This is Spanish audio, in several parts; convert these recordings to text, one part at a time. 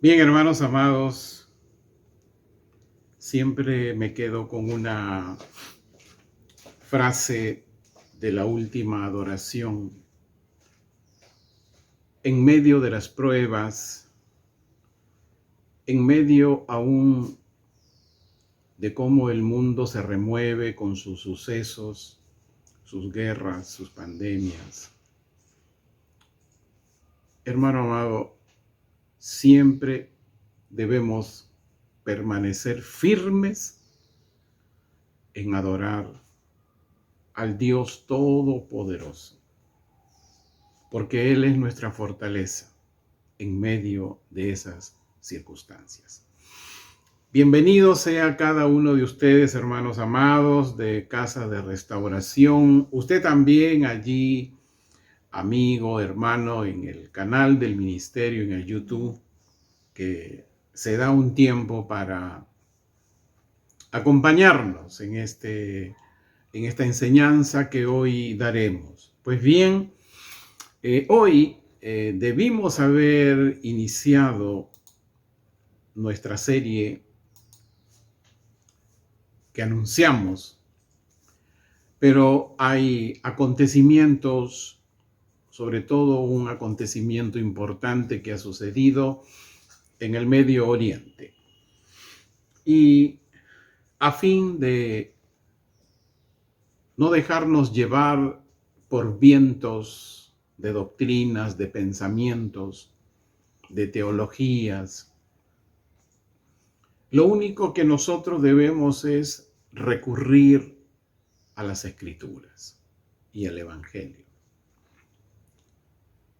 Bien, hermanos amados, siempre me quedo con una frase de la última adoración. En medio de las pruebas, en medio aún de cómo el mundo se remueve con sus sucesos, sus guerras, sus pandemias. Hermano amado, siempre debemos permanecer firmes en adorar al Dios Todopoderoso, porque Él es nuestra fortaleza en medio de esas circunstancias. Bienvenido sea cada uno de ustedes, hermanos amados de Casa de Restauración. Usted también allí, amigo, hermano, en el canal del ministerio, en el YouTube, que se da un tiempo para acompañarnos en esta enseñanza que hoy daremos. Pues bien, hoy debimos haber iniciado nuestra serie que anunciamos, pero hay acontecimientos, sobre todo un acontecimiento importante que ha sucedido en el Medio Oriente. Y a fin de no dejarnos llevar por vientos de doctrinas, de pensamientos, de teologías, lo único que nosotros debemos es recurrir a las Escrituras y al Evangelio.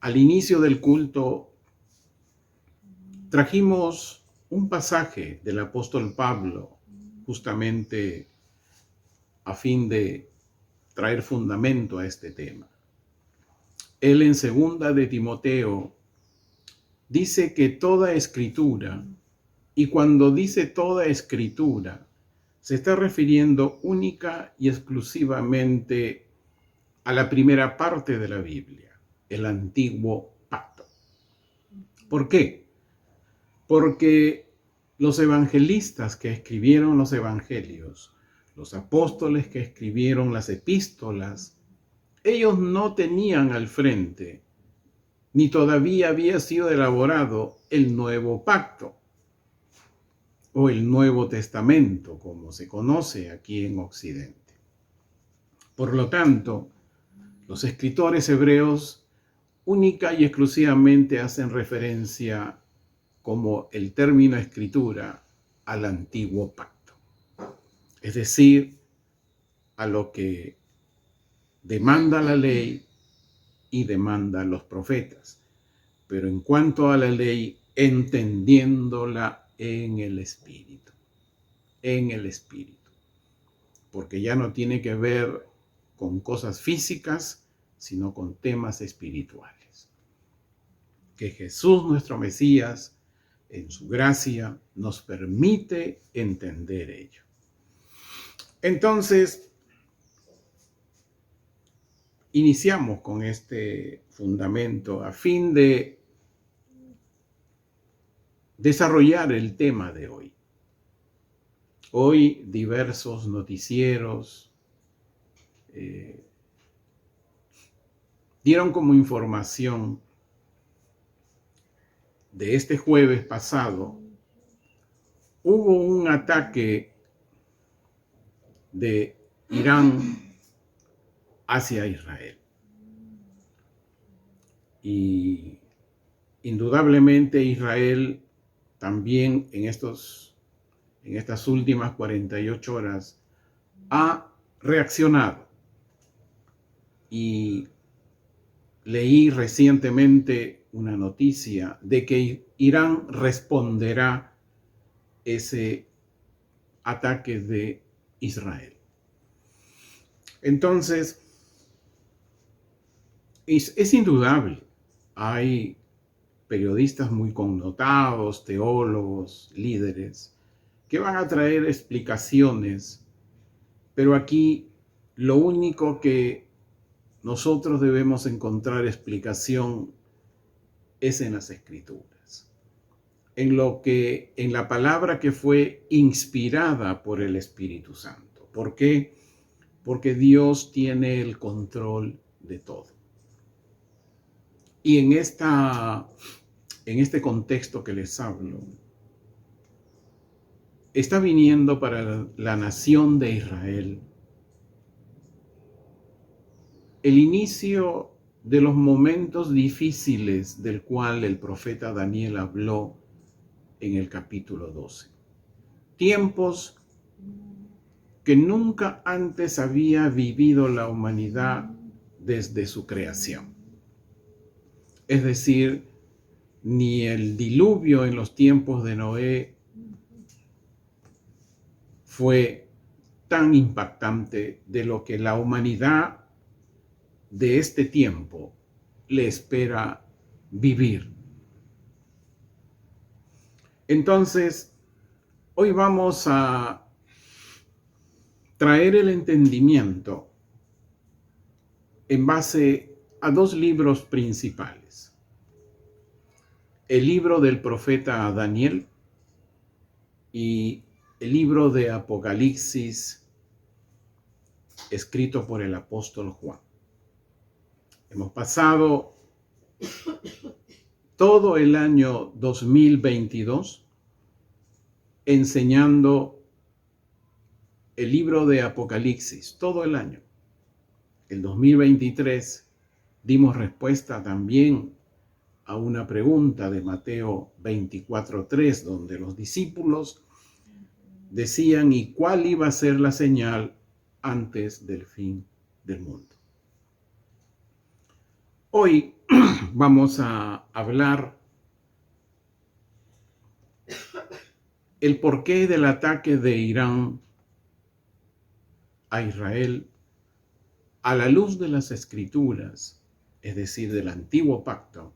Al inicio del culto trajimos un pasaje del apóstol Pablo, justamente a fin de traer fundamento a este tema. Él en 2 de Timoteo dice que toda escritura, y cuando dice toda escritura, se está refiriendo única y exclusivamente a la primera parte de la Biblia, el Antiguo Pacto. ¿Por qué? Porque los evangelistas que escribieron los evangelios, los apóstoles que escribieron las epístolas, ellos no tenían al frente, ni todavía había sido elaborado el Nuevo Pacto, o el Nuevo Testamento, como se conoce aquí en Occidente. Por lo tanto, los escritores hebreos única y exclusivamente hacen referencia como el término escritura al Antiguo Pacto, es decir, a lo que demanda la ley y demandan los profetas, pero en cuanto a la ley, entendiéndola en el Espíritu, porque ya no tiene que ver con cosas físicas, sino con temas espirituales. Que Jesús, nuestro Mesías, en su gracia, nos permite entender ello. Entonces, iniciamos con este fundamento a fin de desarrollar el tema de hoy. Hoy diversos noticieros dieron como información de este jueves pasado, hubo un ataque de Irán hacia Israel. Y indudablemente Israel también en estas últimas 48 horas ha reaccionado. Y leí recientemente una noticia de que Irán responderá ese ataque de Israel. Entonces, es indudable, hay periodistas muy connotados, teólogos, líderes, que van a traer explicaciones, pero aquí lo único que nosotros debemos encontrar explicación es en las Escrituras, en la palabra que fue inspirada por el Espíritu Santo. ¿Por qué? Porque Dios tiene el control de todo. Y en este contexto que les hablo, está viniendo para la nación de Israel el inicio de los momentos difíciles del cual el profeta Daniel habló en el capítulo 12. Tiempos que nunca antes había vivido la humanidad desde su creación. Es decir, ni el diluvio en los tiempos de Noé fue tan impactante de lo que la humanidad de este tiempo le espera vivir. Entonces, hoy vamos a traer el entendimiento en base a dos libros principales. El libro del profeta Daniel y el libro de Apocalipsis, escrito por el apóstol Juan. Hemos pasado todo el año 2022 enseñando el libro de Apocalipsis, todo el año. El 2023 dimos respuesta también a una pregunta de Mateo 24:3, donde los discípulos decían, ¿y cuál iba a ser la señal antes del fin del mundo? Hoy vamos a hablar el porqué del ataque de Irán a Israel a la luz de las Escrituras, es decir, del Antiguo Pacto,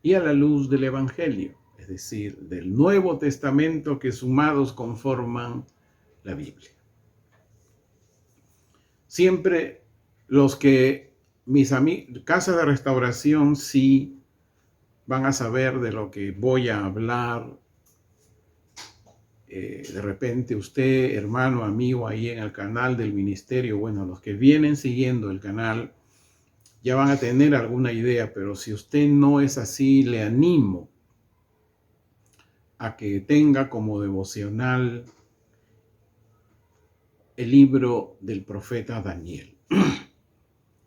y a la luz del Evangelio, es decir, del Nuevo Testamento, que sumados conforman la Biblia. Siempre los que mis amigos, Casa de Restauración, sí van a saber de lo que voy a hablar. De repente usted, hermano, amigo, ahí en el canal del ministerio, bueno, los que vienen siguiendo el canal ya van a tener alguna idea, pero si usted no es así, le animo a que tenga como devocional el libro del profeta Daniel,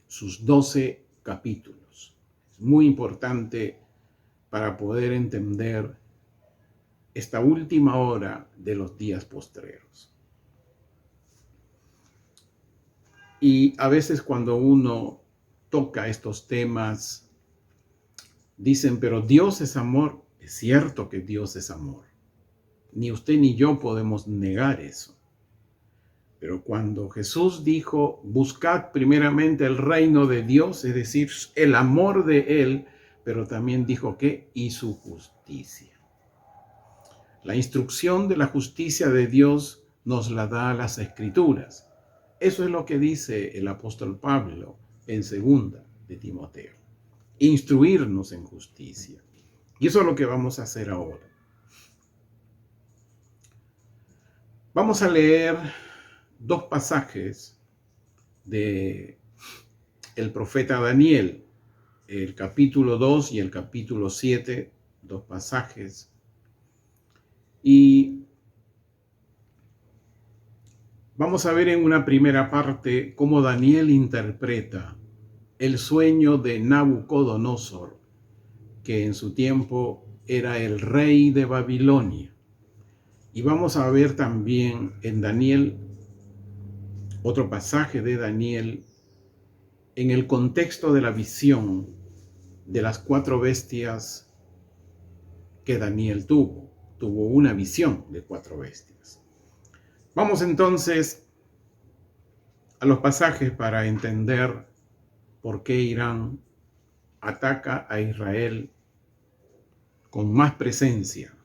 sus 12 capítulos. Es muy importante para poder entender esta última hora de los días postreros. Y a veces cuando uno toca estos temas, dicen, pero Dios es amor. Es cierto que Dios es amor. Ni usted ni yo podemos negar eso. Pero cuando Jesús dijo, buscad primeramente el reino de Dios, es decir, el amor de Él, pero también dijo que y su justicia. La instrucción de la justicia de Dios nos la da las Escrituras. Eso es lo que dice el apóstol Pablo en 2 de Timoteo. Instruirnos en justicia. Y eso es lo que vamos a hacer ahora. Vamos a leer dos pasajes de el profeta Daniel, el capítulo 2 y el capítulo 7, dos pasajes. Y vamos a ver en una primera parte cómo Daniel interpreta el sueño de Nabucodonosor, que en su tiempo era el rey de Babilonia. Y vamos a ver también en Daniel, otro pasaje de Daniel, en el contexto de la visión de las 4 bestias que Daniel tuvo. Tuvo una visión de 4 bestias. Vamos entonces a los pasajes para entender por qué Irán ataca a Israel con más presencia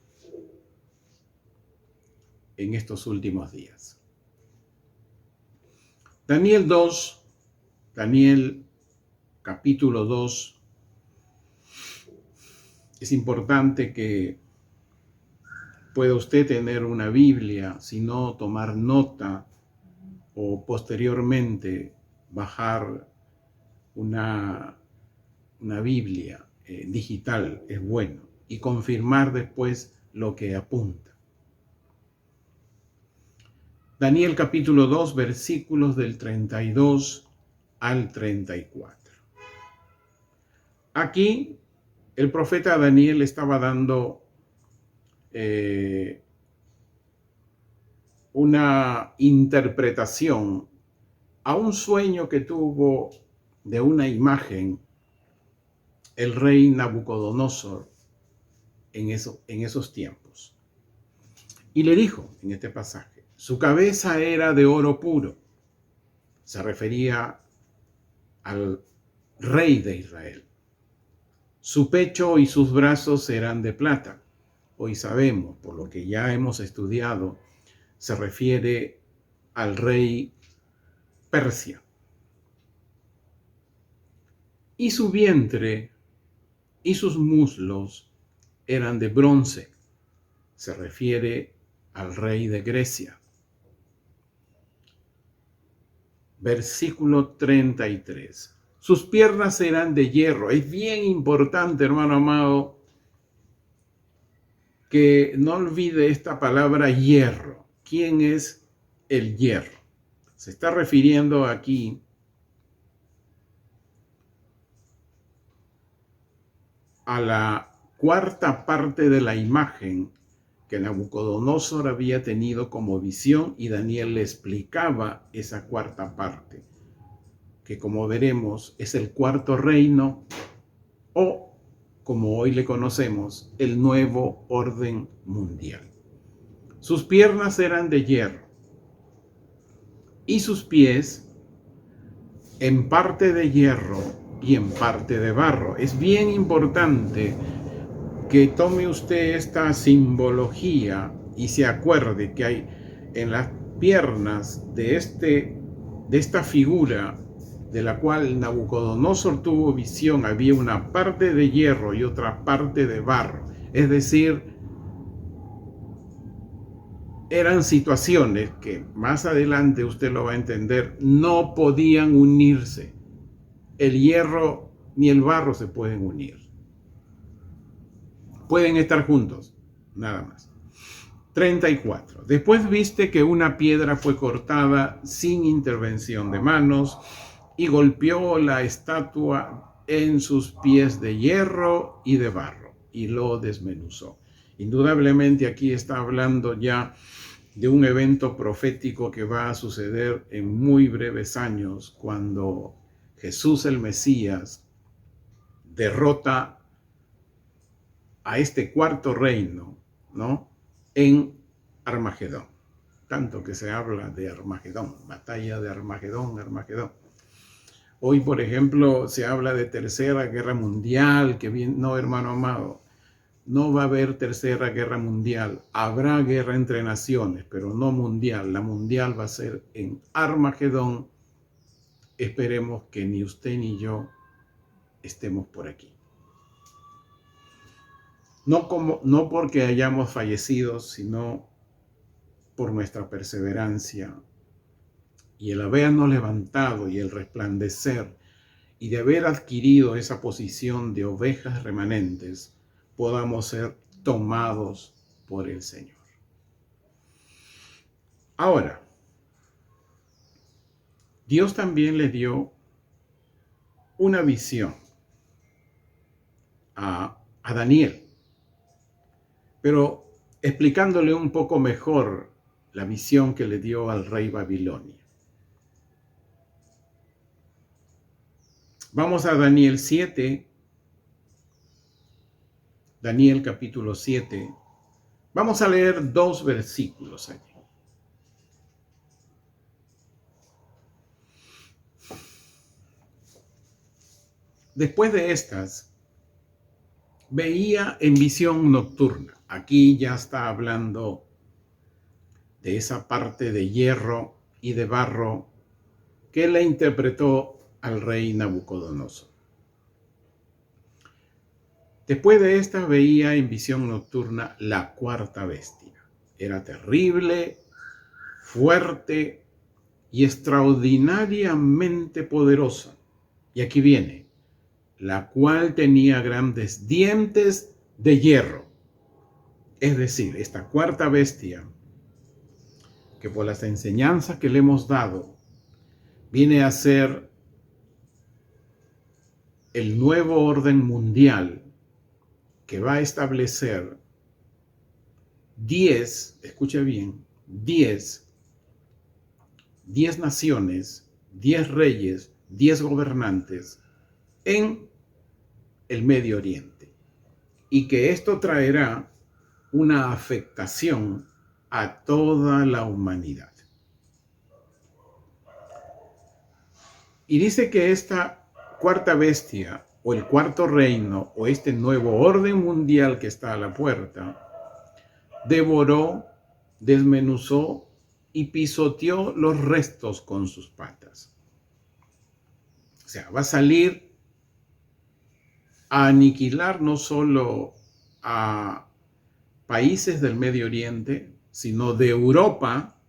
en estos últimos días. Daniel 2, Daniel capítulo 2. Es importante que pueda usted tener una Biblia, si no tomar nota o posteriormente bajar una Biblia digital, es bueno, y confirmar después lo que apunta. Daniel capítulo 2, versículos del 32 al 34. Aquí el profeta Daniel estaba dando una interpretación a un sueño que tuvo de una imagen el rey Nabucodonosor en esos tiempos. Y le dijo en este pasaje, su cabeza era de oro puro. Se refería al rey de Israel. Su pecho y sus brazos eran de plata. Hoy sabemos, por lo que ya hemos estudiado, se refiere al rey Persia. Y su vientre y sus muslos eran de bronce. Se refiere al rey de Grecia. Versículo 33. Sus piernas eran de hierro. Es bien importante, hermano amado, que no olvide esta palabra hierro. ¿Quién es el hierro? Se está refiriendo aquí a la cuarta parte de la imagen que Nabucodonosor había tenido como visión, y Daniel le explicaba esa cuarta parte, que como veremos es el cuarto reino, o como hoy le conocemos, el nuevo orden mundial. Sus piernas eran de hierro y sus pies en parte de hierro y en parte de barro. Es bien importante que tome usted esta simbología y se acuerde que hay en las piernas de esta figura de la cual Nabucodonosor tuvo visión, había una parte de hierro y otra parte de barro. Es decir, eran situaciones que más adelante usted lo va a entender, no podían unirse. El hierro ni el barro se pueden unir. Pueden estar juntos, nada más. 34. Después viste que una piedra fue cortada sin intervención de manos y golpeó la estatua en sus pies de hierro y de barro y lo desmenuzó. Indudablemente aquí está hablando ya de un evento profético que va a suceder en muy breves años, cuando Jesús el Mesías derrota a este cuarto reino, ¿no?, en Armagedón. Tanto que se habla de Armagedón, batalla de Armagedón. Hoy, por ejemplo, se habla de tercera guerra mundial, que bien, no, hermano amado, no va a haber tercera guerra mundial. Habrá guerra entre naciones, pero no mundial. La mundial va a ser en Armagedón. Esperemos que ni usted ni yo estemos por aquí. No porque hayamos fallecido, sino por nuestra perseverancia y el habernos levantado y el resplandecer y de haber adquirido esa posición de ovejas remanentes, podamos ser tomados por el Señor. Ahora, Dios también le dio una visión a Daniel, pero explicándole un poco mejor la visión que le dio al rey Babilonia. Vamos a Daniel 7, Daniel capítulo 7. Vamos a leer 2 versículos allí. Después de estas, veía en visión nocturna. Aquí ya está hablando de esa parte de hierro y de barro que le interpretó al rey Nabucodonosor. Después de esta veía en visión nocturna la cuarta bestia. Era terrible, fuerte y extraordinariamente poderosa. Y aquí viene, la cual tenía grandes dientes de hierro. Es decir, esta cuarta bestia, que por las enseñanzas que le hemos dado, viene a ser el nuevo orden mundial que va a establecer 10, escuche bien, 10 naciones, 10 reyes, 10 gobernantes en el Medio Oriente. Y que esto traerá una afectación a toda la humanidad. Y dice que esta cuarta bestia, o el cuarto reino, o este nuevo orden mundial que está a la puerta, devoró, desmenuzó y pisoteó los restos con sus patas. O sea, va a salir a aniquilar no solo a países del Medio Oriente, sino de Europa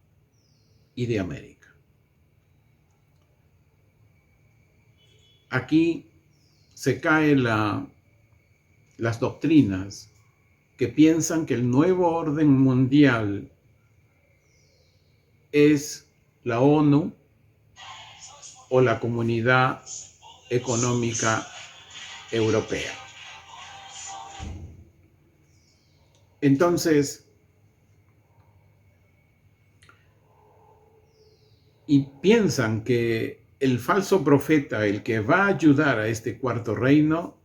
y de América. Aquí se caen las doctrinas que piensan que el nuevo orden mundial es la ONU o la Comunidad Económica Europea. Entonces, y piensan que el falso profeta, el que va a ayudar a este cuarto reino,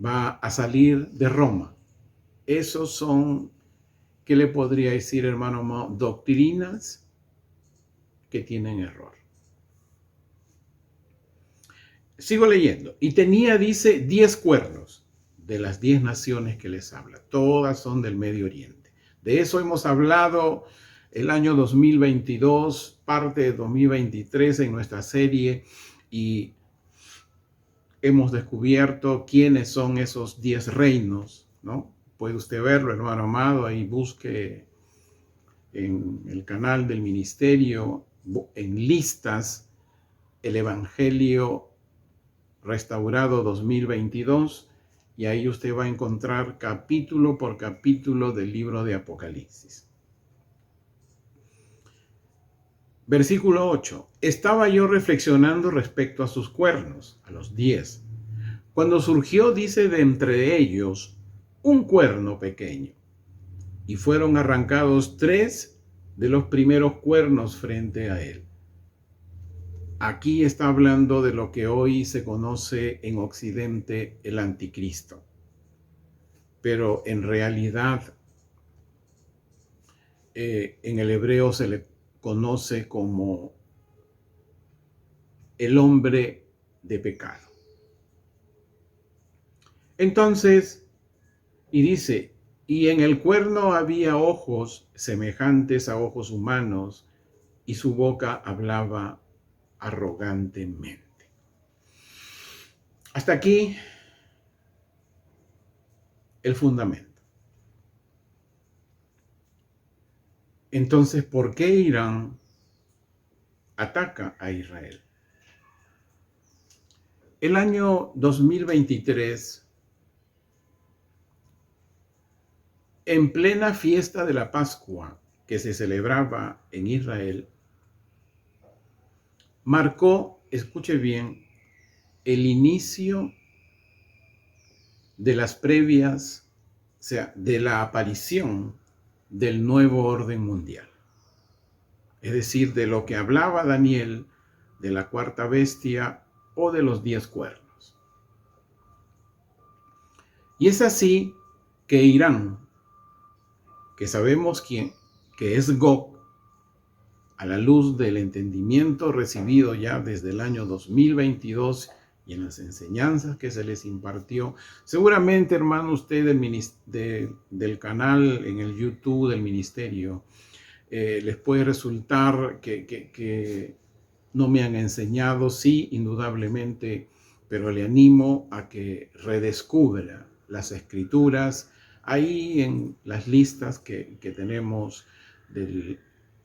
va a salir de Roma. Esos son, ¿qué le podría decir, hermano Mo? Doctrinas que tienen error. Sigo leyendo. Y tenía, dice, 10 cuernos de las 10 naciones que les habla. Todas son del Medio Oriente. De eso hemos hablado el año 2022, parte de 2023 en nuestra serie, y hemos descubierto quiénes son esos 10 reinos, ¿no? Puede usted verlo, hermano amado, ahí busque en el canal del ministerio, en listas, el Evangelio Restaurado 2022, y ahí usted va a encontrar capítulo por capítulo del libro de Apocalipsis. Versículo 8. Estaba yo reflexionando respecto a sus cuernos, a los 10, cuando surgió, dice, de entre ellos un cuerno pequeño, y fueron arrancados 3 de los primeros cuernos frente a él. Aquí está hablando de lo que hoy se conoce en Occidente el anticristo, pero en realidad en el hebreo se le conoce como el hombre de pecado. Entonces, y dice, y en el cuerno había ojos semejantes a ojos humanos, y su boca hablaba arrogantemente. Hasta aquí el fundamento. Entonces, ¿por qué Irán ataca a Israel? El año 2023, en plena fiesta de la Pascua que se celebraba en Israel, marcó, escuche bien, el inicio de las previas, o sea, de la aparición del nuevo orden mundial. Es decir, de lo que hablaba Daniel, de la cuarta bestia o de los 10 cuernos. Y es así que Irán, que sabemos que es Gog, a la luz del entendimiento recibido ya desde el año 2022 y en las enseñanzas que se les impartió, seguramente, hermano, usted del canal en el YouTube del ministerio, les puede resultar que no me han enseñado, sí, indudablemente, pero le animo a que redescubra las escrituras ahí en las listas que tenemos del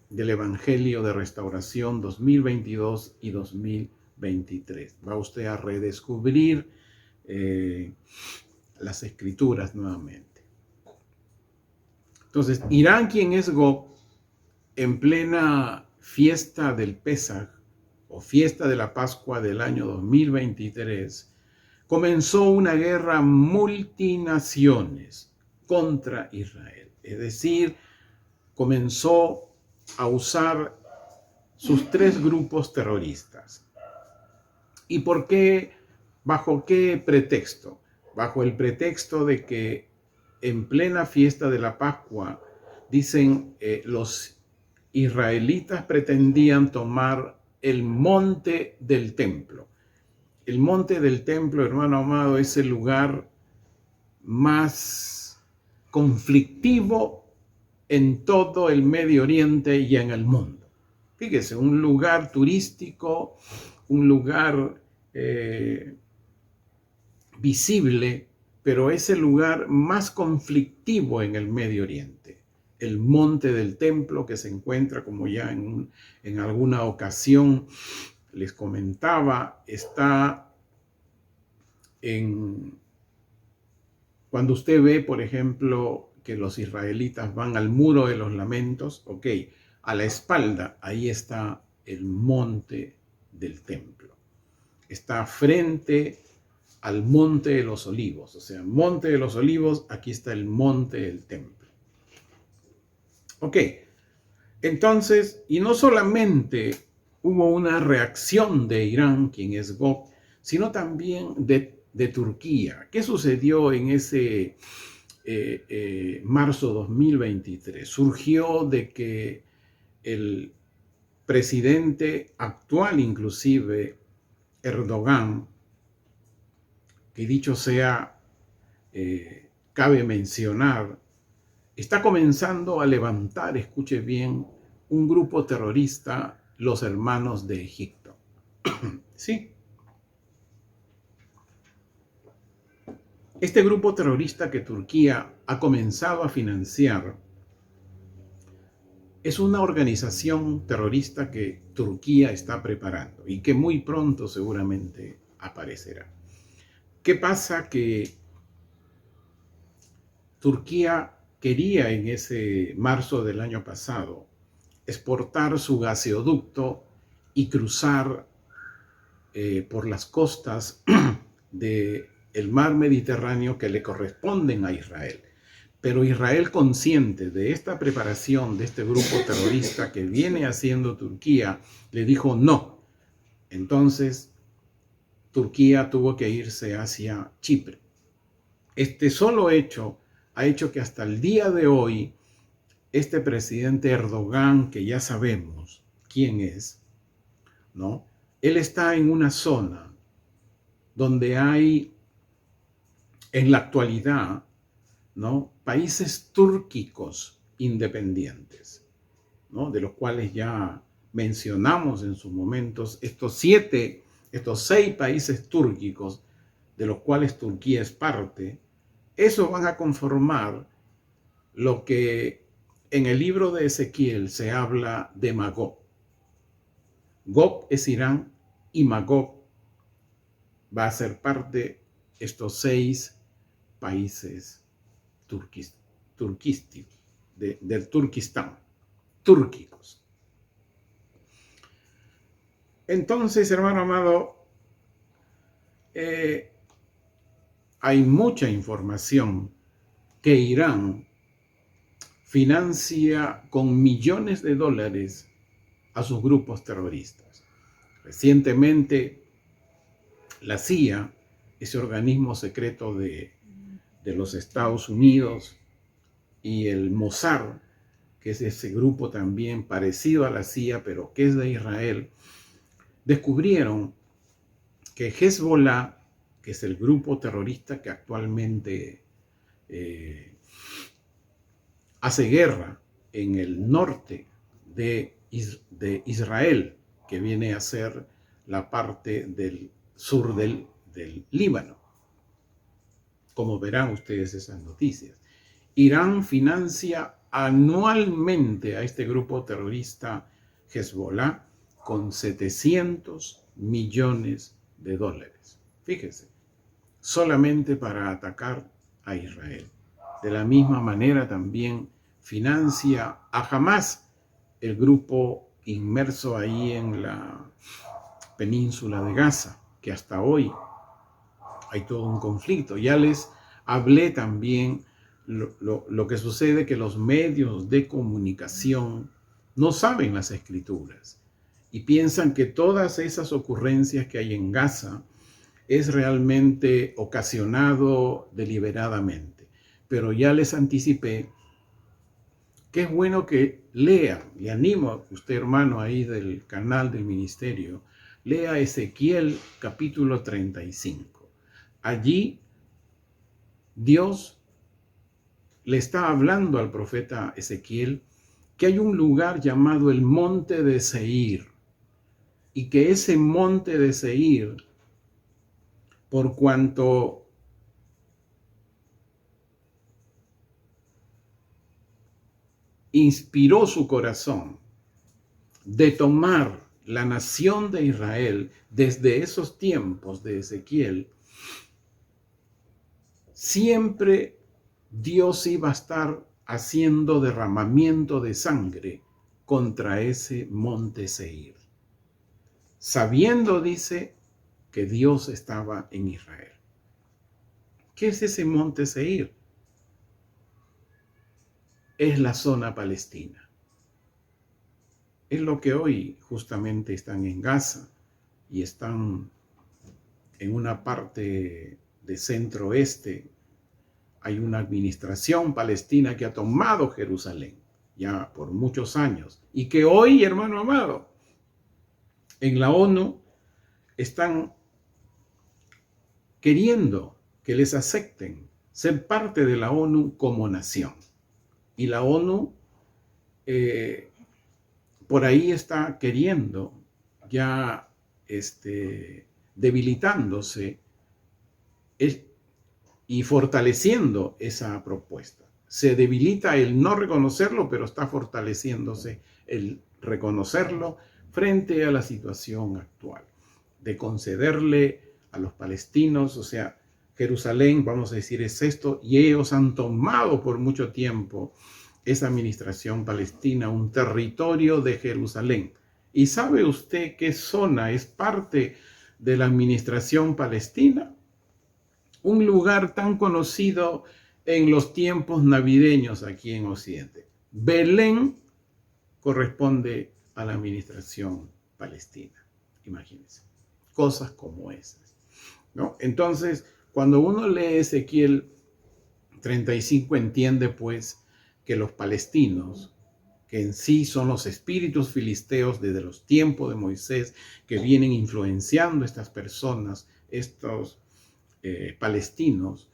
Evangelio de Restauración 2022 y 2023. Va usted a redescubrir las escrituras nuevamente. Entonces, Irán, quien es Gog, en plena fiesta del Pesaj o fiesta de la Pascua del año 2023, comenzó una guerra multinaciones contra Israel. Es decir, comenzó a usar sus tres grupos terroristas. ¿Y por qué? ¿Bajo qué pretexto? Bajo el pretexto de que en plena fiesta de la Pascua, dicen, los israelitas pretendían tomar el monte del templo. El monte del templo, hermano amado, es el lugar más conflictivo en todo el Medio Oriente y en el mundo. Fíjese, un lugar turístico, un lugar visible, pero es el lugar más conflictivo en el Medio Oriente. El monte del templo, que se encuentra, como ya en alguna ocasión les comentaba, está cuando usted ve, por ejemplo, que los israelitas van al muro de los lamentos, ok, a la espalda, ahí está el monte del templo. Está frente al monte de los olivos, o sea, monte de los olivos, aquí está el monte del templo. Ok, entonces, y no solamente hubo una reacción de Irán, quien es Gog, sino también de Turquía. ¿Qué sucedió en ese marzo 2023? Surgió de que el presidente actual, inclusive Erdogan, que dicho sea, cabe mencionar, está comenzando a levantar, escuche bien, un grupo terrorista, los Hermanos de Egipto. Sí. Este grupo terrorista que Turquía ha comenzado a financiar es una organización terrorista que Turquía está preparando y que muy pronto seguramente aparecerá. ¿Qué pasa? Que Turquía quería en ese marzo del año pasado exportar su gaseoducto y cruzar por las costas del mar Mediterráneo que le corresponden a Israel. Pero Israel, consciente de esta preparación de este grupo terrorista que viene haciendo Turquía, le dijo no. Entonces, Turquía tuvo que irse hacia Chipre. Este solo hecho ha hecho que hasta el día de hoy, este presidente Erdogan, que ya sabemos quién es, ¿no? Él está en una zona donde hay, en la actualidad, ¿no?, países túrquicos independientes, ¿no?, de los cuales ya mencionamos en sus momentos estos 6 países túrquicos, de los cuales Turquía es parte. Esos van a conformar lo que en el libro de Ezequiel se habla de Magog. Gog es Irán y Magog va a ser parte de estos 6 países del Turquistán, túrquicos. Entonces, hermano amado, hay mucha información que Irán financia con millones de dólares a sus grupos terroristas. Recientemente, la CIA, ese organismo secreto de los Estados Unidos, y el Mossad, que es ese grupo también parecido a la CIA, pero que es de Israel, descubrieron que Hezbollah, que es el grupo terrorista que actualmente hace guerra en el norte de Israel, que viene a ser la parte del sur del Líbano. Como verán ustedes esas noticias. Irán financia anualmente a este grupo terrorista Hezbollah con 700 millones de dólares. Fíjese, solamente para atacar a Israel. De la misma manera también financia a Hamás, el grupo inmerso ahí en la península de Gaza, que hasta hoy hay todo un conflicto. Ya les hablé también lo que sucede, que los medios de comunicación no saben las escrituras y piensan que todas esas ocurrencias que hay en Gaza es realmente ocasionado deliberadamente. Pero ya les anticipé que es bueno que lea, le animo a usted, hermano, ahí del canal del ministerio, lea Ezequiel capítulo 35. Allí Dios le está hablando al profeta Ezequiel que hay un lugar llamado el monte de Seir y que ese monte de Seir, por cuanto inspiró su corazón de tomar la nación de Israel desde esos tiempos de Ezequiel, siempre Dios iba a estar haciendo derramamiento de sangre contra ese monte Seir, sabiendo, dice, que Dios estaba en Israel. ¿Qué es ese monte Seir? Es la zona palestina. Es lo que hoy justamente están en Gaza y están en una parte de centro-oeste. Hay una administración palestina que ha tomado Jerusalén ya por muchos años y que hoy, hermano amado, en la ONU están queriendo que les acepten ser parte de la ONU como nación. Y la ONU por ahí está queriendo ya debilitándose y fortaleciendo esa propuesta. Se debilita el no reconocerlo, pero está fortaleciéndose el reconocerlo frente a la situación actual, de concederle a los palestinos, o sea, Jerusalén, vamos a decir, es esto, y ellos han tomado por mucho tiempo esa administración palestina, un territorio de Jerusalén. ¿Y sabe usted qué zona es parte de la administración palestina? Un lugar tan conocido en los tiempos navideños aquí en Occidente. Belén corresponde a la administración palestina. Imagínense, cosas como esas, ¿no? Entonces, cuando uno lee Ezequiel 35, entiende pues que los palestinos, que en sí son los espíritus filisteos desde los tiempos de Moisés, que vienen influenciando a estas personas, estos palestinos,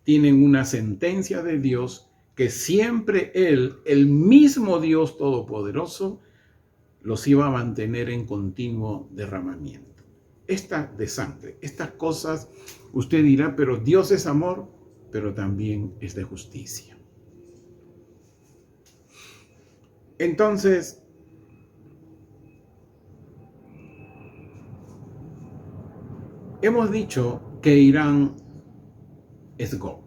tienen una sentencia de Dios que siempre Él, el mismo Dios Todopoderoso, los iba a mantener en continuo derramamiento. Esta de sangre, estas cosas, usted dirá, pero Dios es amor, pero también es de justicia. Entonces, hemos dicho que Irán es Gog.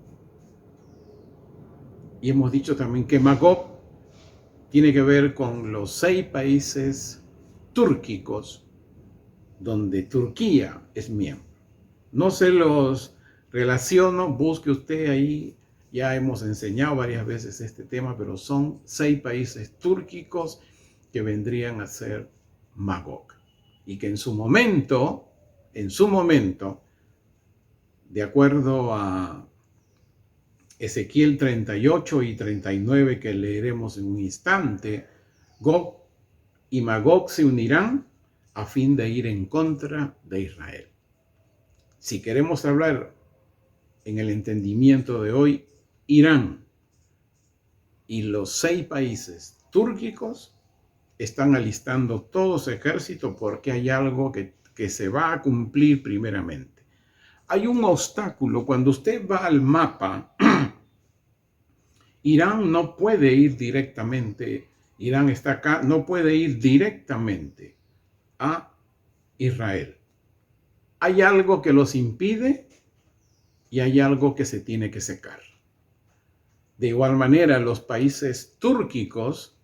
Y hemos dicho también que Magog tiene que ver con los 6 países túrquicos donde Turquía es miembro. No se los relaciono, busque usted ahí, ya hemos enseñado varias veces este tema, pero son 6 países túrquicos que vendrían a ser Magog. Y que en su momento, de acuerdo a Ezequiel 38 y 39 que leeremos en un instante, Gog y Magog se unirán a fin de ir en contra de Israel. Si queremos hablar en el entendimiento de hoy, Irán y los 6 países túrquicos están alistando todo su ejército porque hay algo que que se va a cumplir primeramente. Hay un obstáculo. Cuando usted va al mapa, Irán no puede ir directamente, Irán está acá, no puede ir directamente a Israel. Hay algo que los impide y hay algo que se tiene que secar. De igual manera, los países túrquicos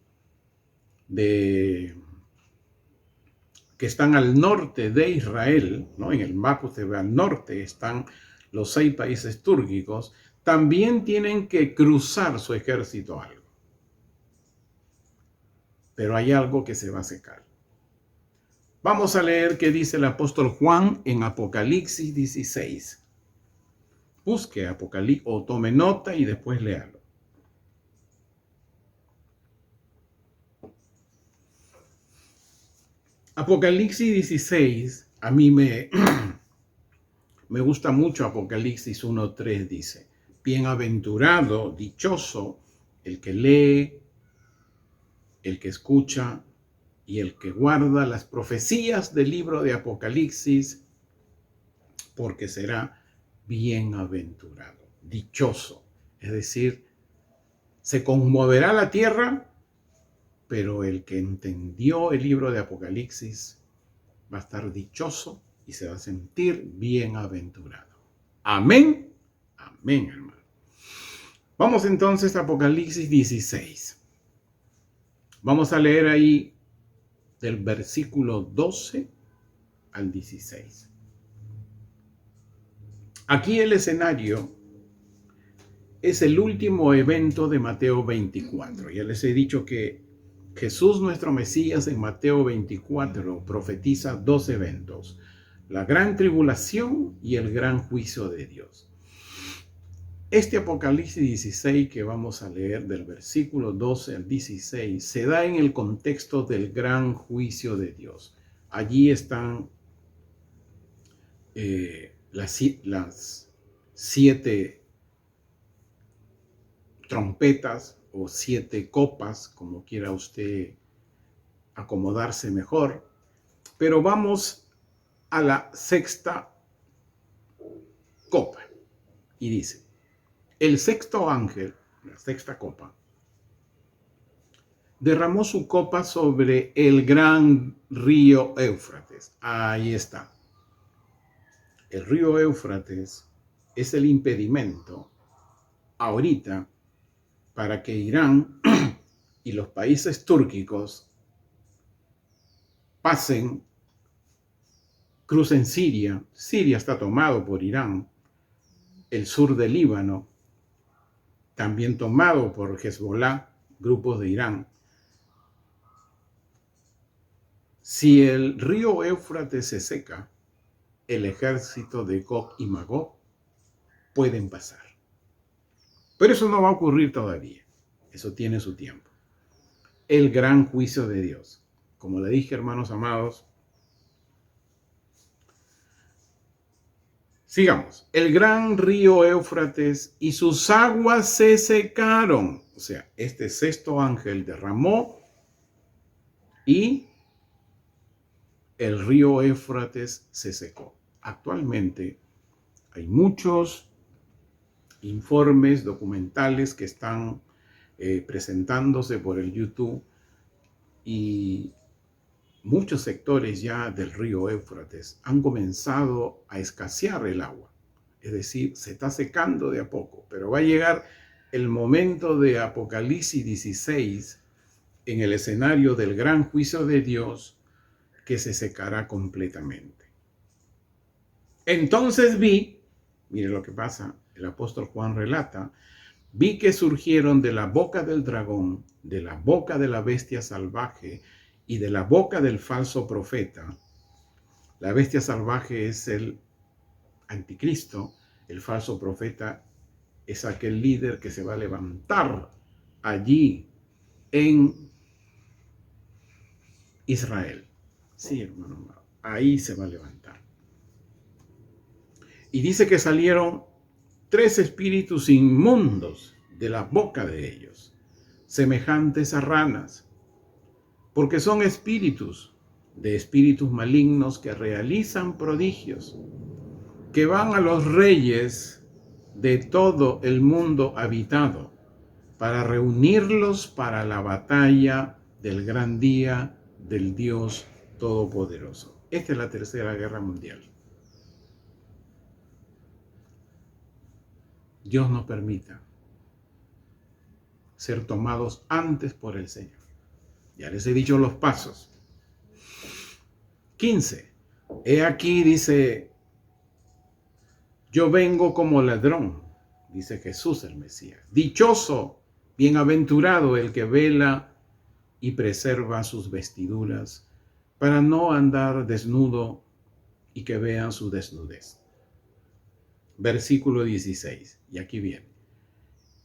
que están al norte de Israel, ¿no? En el mapa usted ve al norte están los 6 países túrquicos, también tienen que cruzar su ejército algo. Pero hay algo que se va a secar. Vamos a leer qué dice el apóstol Juan en Apocalipsis 16. Busque Apocalipsis o tome nota y después léalo. Apocalipsis 16, a mí me gusta mucho. Apocalipsis 1:3 dice: bienaventurado, dichoso, el que lee, el que escucha y el que guarda las profecías del libro de Apocalipsis, porque será bienaventurado, dichoso. Es decir, se conmoverá la tierra, pero el que entendió el libro de Apocalipsis va a estar dichoso y se va a sentir bienaventurado. Amén. Amén, hermano. Vamos entonces a Apocalipsis 16. Vamos a leer ahí del versículo 12 al 16. Aquí el escenario es el último evento de Mateo 24. Ya les he dicho que Jesús, nuestro Mesías, en Mateo 24 profetiza 2 eventos: la gran tribulación y el gran juicio de Dios. Este Apocalipsis 16 que vamos a leer del versículo 12 al 16 se da en el contexto del gran juicio de Dios. Allí están las 7 trompetas o 7 copas, como quiera usted acomodarse mejor. Pero vamos a la 6ª copa y dice: el 6º ángel, la 6ª copa, derramó su copa sobre el gran río Éufrates. Ahí está. El río Éufrates es el impedimento ahorita para que Irán y los países túrquicos crucen Siria. Siria está tomado por Irán. El sur del Líbano, también tomado por Hezbollah, grupos de Irán. Si el río Éufrates se seca, el ejército de Gog y Magog pueden pasar. Pero eso no va a ocurrir todavía. Eso tiene su tiempo. El gran juicio de Dios. Como le dije, hermanos amados, sigamos. El gran río Éufrates y sus aguas se secaron. O sea, este 6º ángel derramó y el río Éufrates se secó. Actualmente hay muchos informes documentales que están presentándose por el YouTube y muchos sectores ya del río Éufrates han comenzado a escasear el agua. Es decir, se está secando de a poco, pero va a llegar el momento de Apocalipsis 16 en el escenario del gran juicio de Dios, que se secará completamente. Entonces vi, mire lo que pasa, el apóstol Juan relata: vi que surgieron de la boca del dragón, de la boca de la bestia salvaje y de la boca del falso profeta. La bestia salvaje es el anticristo, el falso profeta es aquel líder que se va a levantar allí en Israel. Sí, hermano, ahí se va a levantar. Y dice que salieron 3 espíritus inmundos de la boca de ellos, semejantes a ranas, porque son espíritus de espíritus malignos que realizan prodigios, que van a los reyes de todo el mundo habitado para reunirlos para la batalla del gran día del Dios Todopoderoso. Esta es la Tercera Guerra Mundial. Dios nos permita ser tomados antes por el Señor. Ya les he dicho los pasos. 15. He aquí, dice, yo vengo como ladrón, dice Jesús el Mesías. Dichoso, bienaventurado el que vela y preserva sus vestiduras para no andar desnudo y que vean su desnudez. Versículo 16, y aquí viene.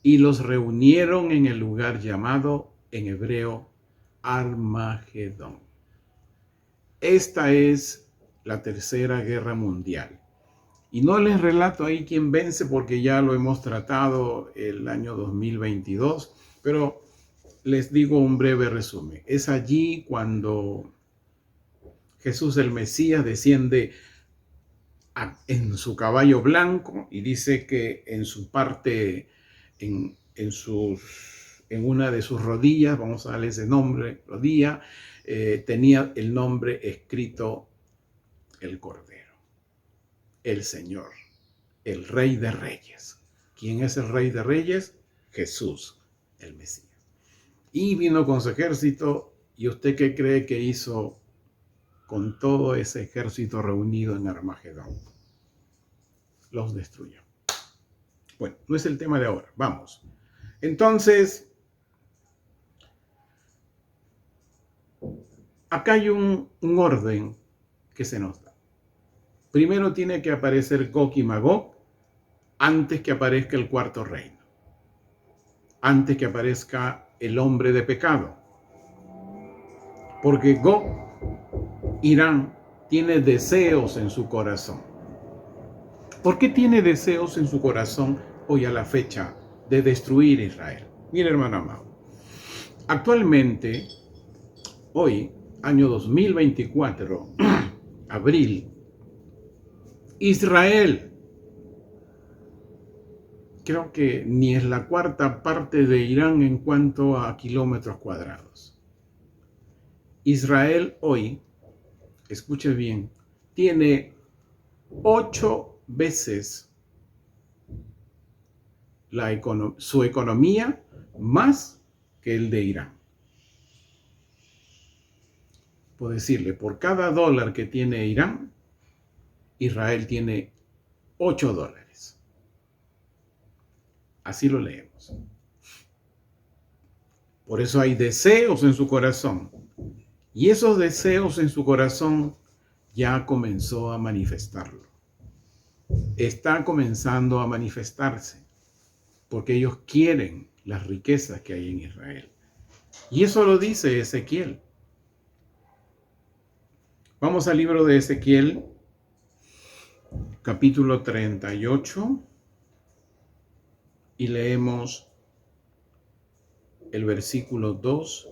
Y los reunieron en el lugar llamado en hebreo Armagedón. Esta es la Tercera Guerra Mundial. Y no les relato ahí quién vence porque ya lo hemos tratado el año 2022, pero les digo un breve resumen. Es allí cuando Jesús el Mesías desciende en su caballo blanco y dice que en su parte, en una de sus rodillas, vamos a darle ese nombre, rodilla, tenía el nombre escrito el Cordero, el Señor, el Rey de Reyes. ¿Quién es el Rey de Reyes? Jesús, el Mesías. Y vino con su ejército, ¿y usted qué cree que hizo con todo ese ejército reunido en Armagedón? Los destruyó. Bueno, no es el tema de ahora, vamos. Entonces, acá hay un orden que se nos da. Primero tiene que aparecer Gog y Magog antes que aparezca el cuarto reino, antes que aparezca el hombre de pecado. Porque Gog, Irán, tiene deseos en su corazón. ¿Por qué tiene deseos en su corazón hoy a la fecha de destruir Israel? Mira, hermano amado, actualmente, hoy, año 2024, abril, Israel, creo que ni es la cuarta parte de Irán en cuanto a kilómetros cuadrados. Israel hoy, escuche bien, tiene 8 veces su economía más que el de Irán. Puedo decirle, por cada dólar que tiene Irán, Israel tiene 8 dólares. Así lo leemos. Por eso hay deseos en su corazón. Y esos deseos en su corazón ya comenzó a manifestarlo. Está comenzando a manifestarse porque ellos quieren las riquezas que hay en Israel. Y eso lo dice Ezequiel. Vamos al libro de Ezequiel, capítulo 38, y leemos el versículo 2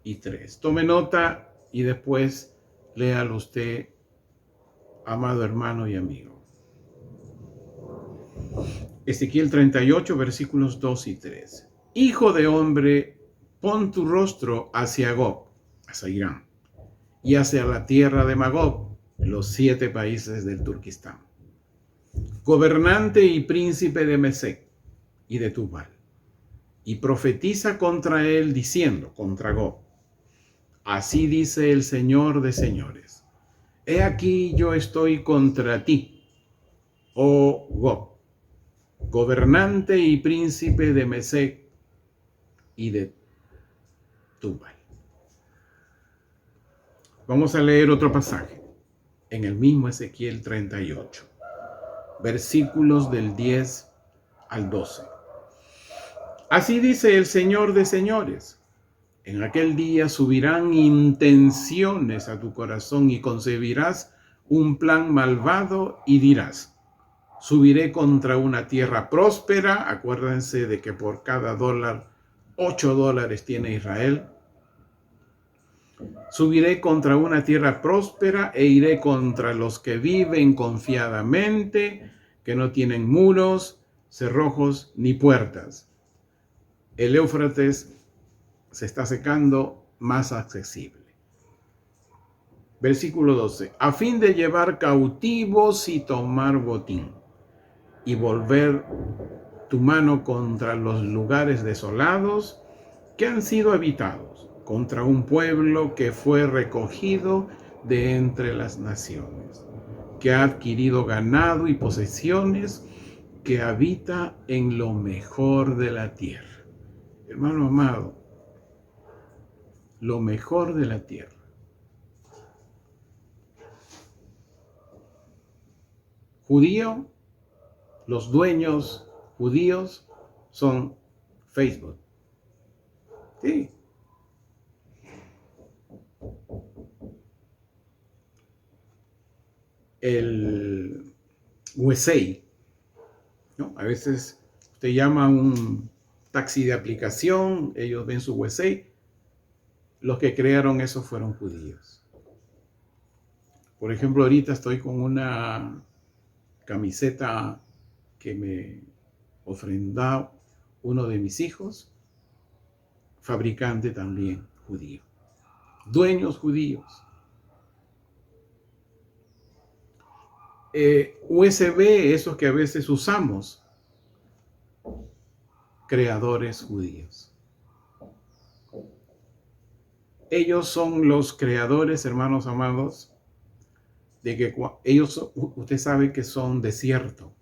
y 3. Tome nota y después léalo usted, amado hermano y amigo. Ezequiel 38, versículos 2 y 3. Hijo de hombre, pon tu rostro hacia Gog, hacia Irán, y hacia la tierra de Magog, los 7 países del Turquistán, gobernante y príncipe de Mesec y de Tubal, y profetiza contra él diciendo, contra Gog, así dice el Señor de señores, he aquí yo estoy contra ti, oh Gog, gobernante y príncipe de Mesec y de Tubal. Vamos a leer otro pasaje en el mismo Ezequiel 38, versículos del 10 al 12. Así dice el Señor de señores, en aquel día subirán intenciones a tu corazón y concebirás un plan malvado y dirás, subiré contra una tierra próspera. Acuérdense de que por cada dólar, 8 dólares tiene Israel. Subiré contra una tierra próspera e iré contra los que viven confiadamente, que no tienen muros, cerrojos ni puertas. El Éufrates se está secando, más accesible. Versículo 12. A fin de llevar cautivos y tomar botín, y volver tu mano contra los lugares desolados que han sido habitados, contra un pueblo que fue recogido de entre las naciones, que ha adquirido ganado y posesiones, que habita en lo mejor de la tierra. Hermano amado, lo mejor de la tierra. Judío, los dueños judíos son Facebook. Sí. El USA, ¿no? A veces usted llama a un taxi de aplicación, ellos ven su USA. Los que crearon eso fueron judíos. Por ejemplo, ahorita estoy con una camiseta que me ofrendó uno de mis hijos, fabricante también judío, dueños judíos. USB, esos que a veces usamos, creadores judíos. Ellos son los creadores, hermanos amados, de que ellos, usted sabe que son desierto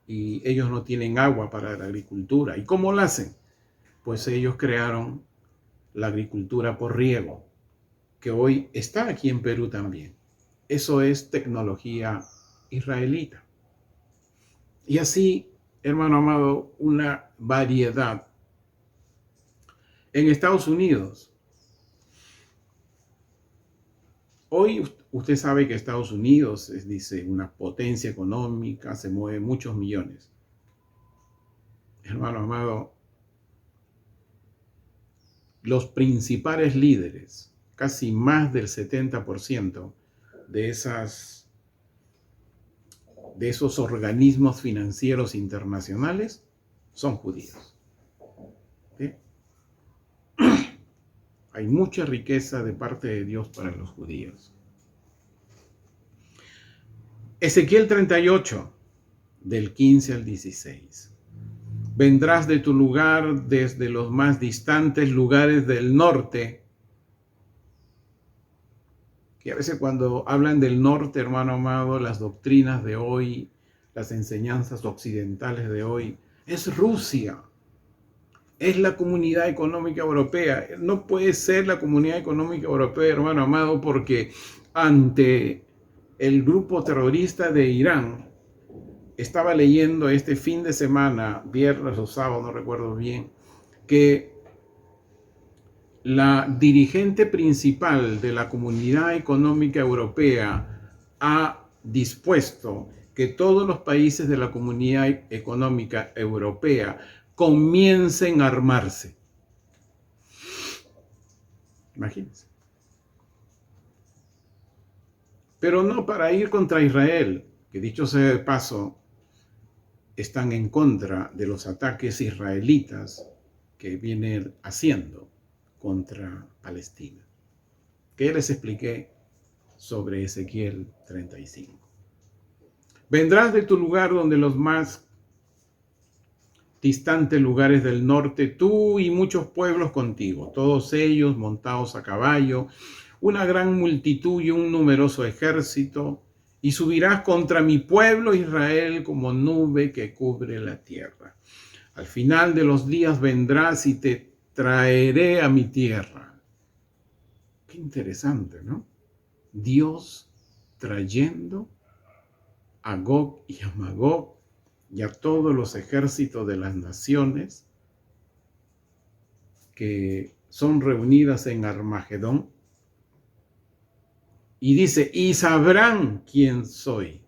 y ellos no tienen agua para la agricultura. ¿Y cómo lo hacen? Pues ellos crearon la agricultura por riego, que hoy está aquí en Perú también. Eso es tecnología israelita. Y así, hermano amado, una variedad. En Estados Unidos, hoy usted sabe que Estados Unidos es, dice, una potencia económica, se mueve muchos millones. Hermano amado, los principales líderes, casi más del 70% de esos organismos financieros internacionales son judíos. ¿Sí? Hay mucha riqueza de parte de Dios para los judíos. Ezequiel 38, del 15 al 16. Vendrás de tu lugar desde los más distantes lugares del norte. Que a veces cuando hablan del norte, hermano amado, las doctrinas de hoy, las enseñanzas occidentales de hoy, es Rusia. Es la Comunidad Económica Europea. No puede ser la Comunidad Económica Europea, hermano amado, porque ante el grupo terrorista de Irán, estaba leyendo este fin de semana, viernes o sábado, no recuerdo bien, que la dirigente principal de la Comunidad Económica Europea ha dispuesto que todos los países de la Comunidad Económica Europea comiencen a armarse. Imagínense. Pero no para ir contra Israel, que dicho sea de paso, están en contra de los ataques israelitas que vienen haciendo contra Palestina. Que les expliqué sobre Ezequiel 35. Vendrás de tu lugar donde los más distantes lugares del norte, tú y muchos pueblos contigo, todos ellos montados a caballo, una gran multitud y un numeroso ejército, y subirás contra mi pueblo Israel como nube que cubre la tierra. Al final de los días vendrás y te traeré a mi tierra. Qué interesante, ¿no? Dios trayendo a Gog y a Magog y a todos los ejércitos de las naciones que son reunidas en Armagedón. Y dice, y sabrán quién soy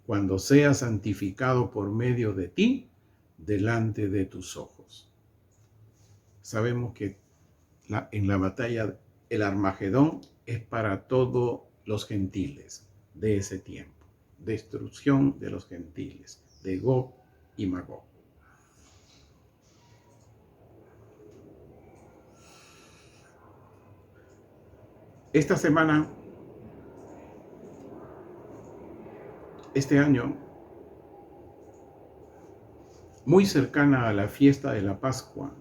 cuando sea santificado por medio de ti delante de tus ojos. Sabemos que en la batalla, el Armagedón es para todos los gentiles de ese tiempo. Destrucción de los gentiles, de Gog y Magog. Esta semana, este año, muy cercana a la fiesta de la Pascua,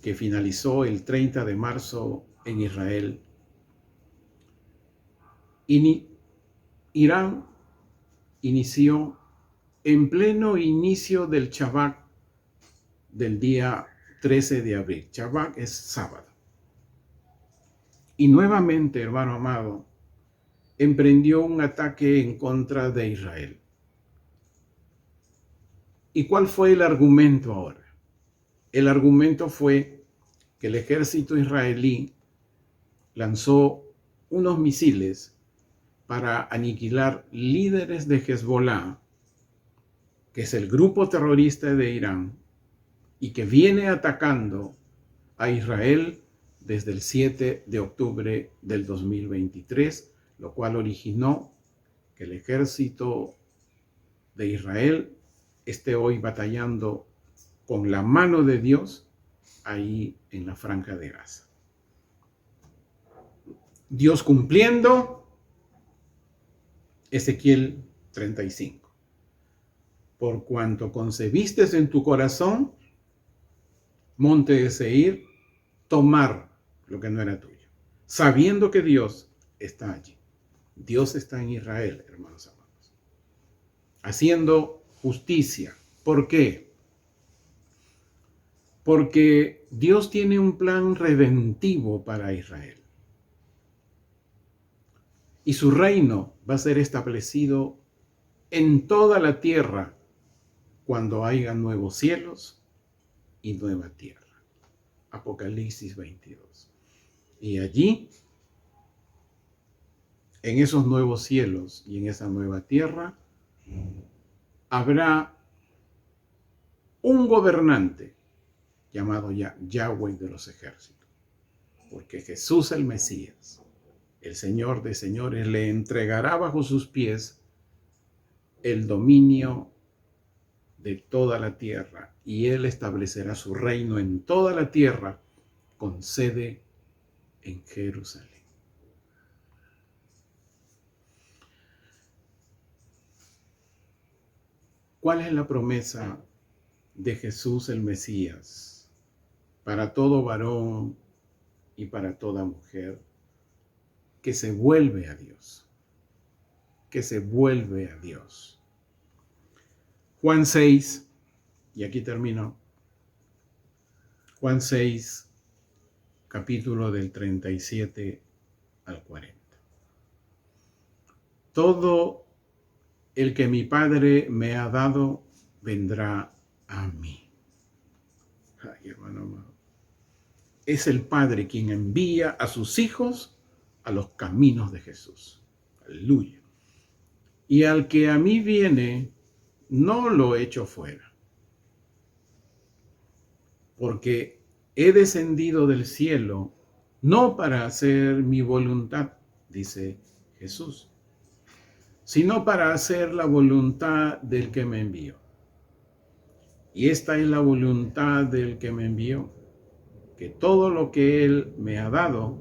que finalizó el 30 de marzo en Israel, Irán inició en pleno inicio del Shabbat del día 13 de abril. Shabbat es sábado. Y nuevamente, hermano amado, emprendió un ataque en contra de Israel. ¿Y cuál fue el argumento ahora? El argumento fue que el ejército israelí lanzó unos misiles para aniquilar líderes de Hezbollah, que es el grupo terrorista de Irán, y que viene atacando a Israel desde el 7 de octubre del 2023, lo cual originó que el ejército de Israel esté hoy batallando con la mano de Dios ahí en la Franja de Gaza. Dios cumpliendo Ezequiel 35. Por cuanto concebiste en tu corazón, monte de Seir, tomar lo que no era tuyo, sabiendo que Dios está allí. Dios está en Israel, hermanos amados, haciendo justicia. ¿Por qué? Porque Dios tiene un plan redentivo para Israel. Y su reino va a ser establecido en toda la tierra cuando haya nuevos cielos y nueva tierra. Apocalipsis 22. Y allí, en esos nuevos cielos y en esa nueva tierra, habrá un gobernante llamado Yahweh de los ejércitos. Porque Jesús el Mesías, el Señor de señores, le entregará bajo sus pies el dominio de toda la tierra, y él establecerá su reino en toda la tierra con sede en Jerusalén. ¿Cuál es la promesa de Jesús el Mesías para todo varón y para toda mujer que se vuelve a Dios? Que se vuelve a Dios. Juan 6, y aquí termino. Juan 6, capítulo del 37 al 40. Todo el que mi Padre me ha dado vendrá a mí. Ay, hermano amado. Es el Padre quien envía a sus hijos a los caminos de Jesús. Aleluya. Y al que a mí viene, no lo echo fuera, porque he descendido del cielo no para hacer mi voluntad, dice Jesús, sino para hacer la voluntad del que me envió. Y esta es la voluntad del que me envió, que todo lo que él me ha dado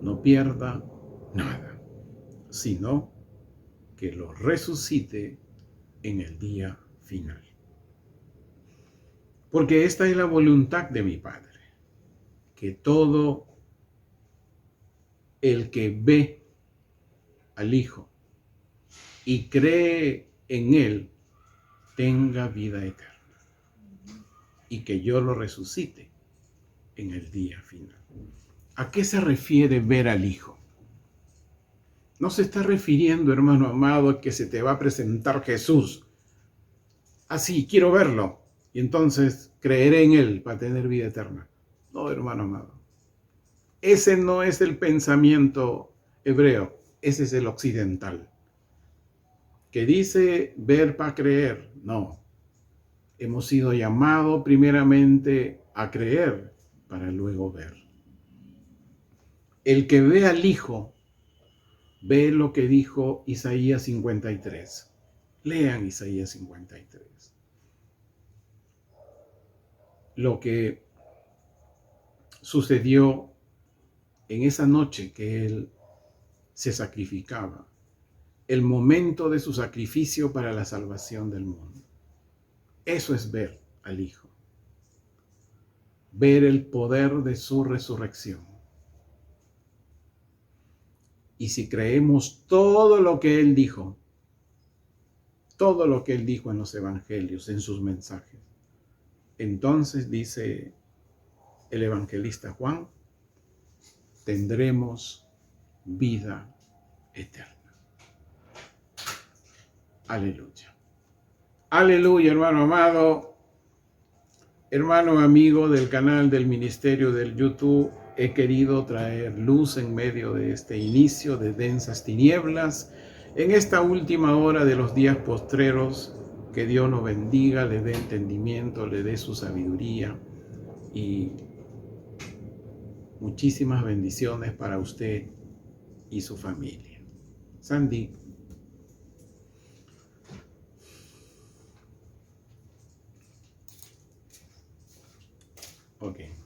no pierda nada, sino que lo resucite en el día final. Porque esta es la voluntad de mi Padre, que todo el que ve al Hijo y cree en él tenga vida eterna, y que yo lo resucite en el día final. ¿A qué se refiere ver al Hijo? No se está refiriendo, hermano amado, a que se te va a presentar Jesús. Así, quiero verlo, y entonces creeré en él para tener vida eterna. No, hermano amado. Ese no es el pensamiento hebreo, ese es el occidental, que dice ver para creer. No, hemos sido llamados primeramente a creer para luego ver. El que ve al Hijo, ve lo que dijo Isaías 53. Lean Isaías 53. Lo que sucedió en esa noche que Él se sacrificaba, el momento de su sacrificio para la salvación del mundo. Eso es ver al Hijo, ver el poder de su resurrección. Y si creemos todo lo que Él dijo, todo lo que Él dijo en los evangelios, en sus mensajes, entonces dice el evangelista Juan, tendremos vida eterna. Aleluya. Aleluya, hermano amado, hermano amigo del canal del ministerio del YouTube. He querido traer luz en medio de este inicio de densas tinieblas, en esta última hora de los días postreros. Que Dios nos bendiga, le dé entendimiento, le dé su sabiduría y muchísimas bendiciones para usted y su familia. Sandy. Ok.